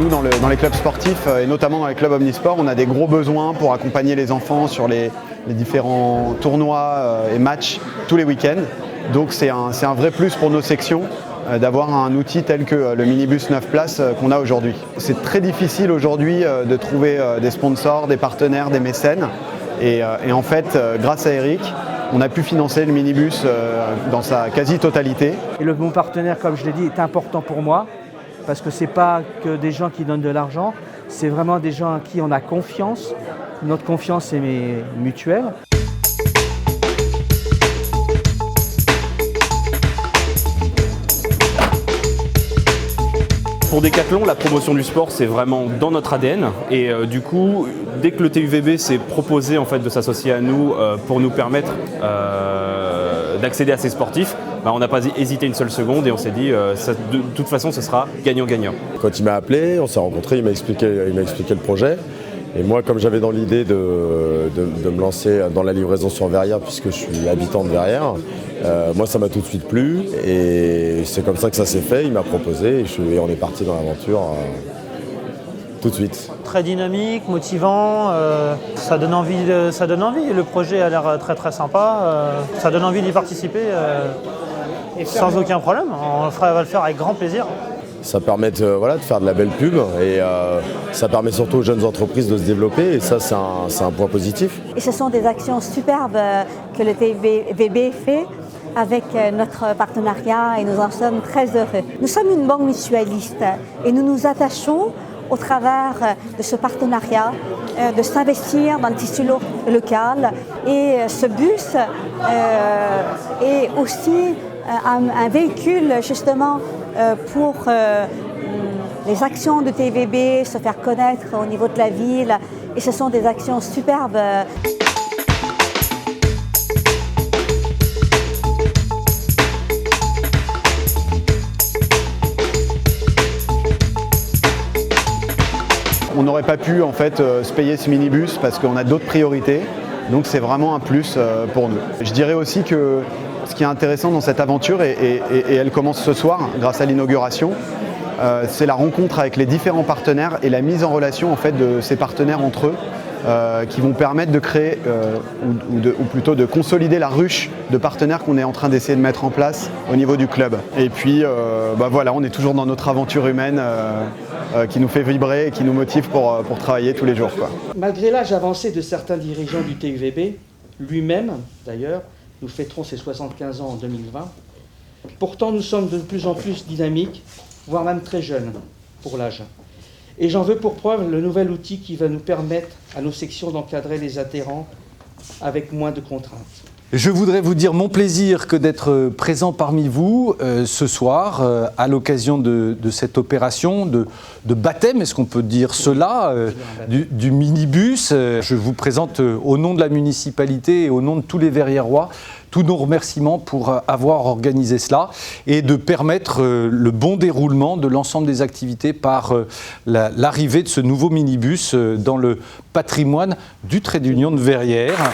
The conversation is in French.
Nous, dans les clubs sportifs, et notamment dans les clubs omnisports, on a des gros besoins pour accompagner les enfants sur les différents tournois et matchs tous les week-ends. Donc c'est un vrai plus pour nos sections d'avoir un outil tel que le minibus 9 places qu'on a aujourd'hui. C'est très difficile aujourd'hui de trouver des sponsors, des partenaires, des mécènes. Et en fait, grâce à Eric, on a pu financer le minibus dans sa quasi-totalité. Et mon partenaire, comme je l'ai dit, est important pour moi parce que ce n'est pas que des gens qui donnent de l'argent, c'est vraiment des gens en qui on a confiance. Notre confiance est mutuelle. Pour Decathlon, la promotion du sport, c'est vraiment dans notre ADN. Et du coup, dès que le TUVB s'est proposé en fait, de s'associer à nous pour nous permettre d'accéder à ces sportifs, on n'a pas hésité une seule seconde et on s'est dit de toute façon, ce sera gagnant-gagnant. Quand il m'a appelé, on s'est rencontrés, il m'a expliqué le projet. Et moi, comme j'avais dans l'idée de me lancer dans la livraison sur Verrières, puisque je suis habitant de Verrières, moi ça m'a tout de suite plu et c'est comme ça que ça s'est fait. Il m'a proposé et on est parti dans l'aventure tout de suite. Très dynamique, motivant, ça donne envie. Le projet a l'air très très sympa, ça donne envie d'y participer sans aucun problème. On va le faire avec grand plaisir. Ça permet de faire de la belle pub et ça permet surtout aux jeunes entreprises de se développer et ça c'est un point positif. Et ce sont des actions superbes que le TUVB fait avec notre partenariat et nous en sommes très heureux. Nous sommes une banque mutualiste et nous nous attachons au travers de ce partenariat de s'investir dans le tissu local et ce bus est aussi un véhicule justement pour les actions de TVB, se faire connaître au niveau de la ville et ce sont des actions superbes. On n'aurait pas pu en fait se payer ce minibus parce qu'on a d'autres priorités, donc c'est vraiment un plus pour nous. Je dirais aussi que ce qui est intéressant dans cette aventure, et elle commence ce soir grâce à l'inauguration, c'est la rencontre avec les différents partenaires et la mise en relation en fait, de ces partenaires entre eux qui vont permettre de créer ou plutôt de consolider la ruche de partenaires qu'on est en train d'essayer de mettre en place au niveau du club. Et puis voilà, on est toujours dans notre aventure humaine qui nous fait vibrer et qui nous motive pour travailler tous les jours, quoi. Malgré l'âge avancé de certains dirigeants du TUVB, lui-même d'ailleurs, nous fêterons ses 75 ans en 2020. Pourtant, nous sommes de plus en plus dynamiques, voire même très jeunes pour l'âge. Et j'en veux pour preuve le nouvel outil qui va nous permettre à nos sections d'encadrer les adhérents avec moins de contraintes. Je voudrais vous dire mon plaisir que d'être présent parmi vous ce soir à l'occasion de cette opération de baptême, est-ce qu'on peut dire cela, du minibus. Je vous présente au nom de la municipalité et au nom de tous les Verriérois tous nos remerciements pour avoir organisé cela et de permettre le bon déroulement de l'ensemble des activités par l'arrivée de ce nouveau minibus dans le patrimoine du Trait d'Union de Verrières.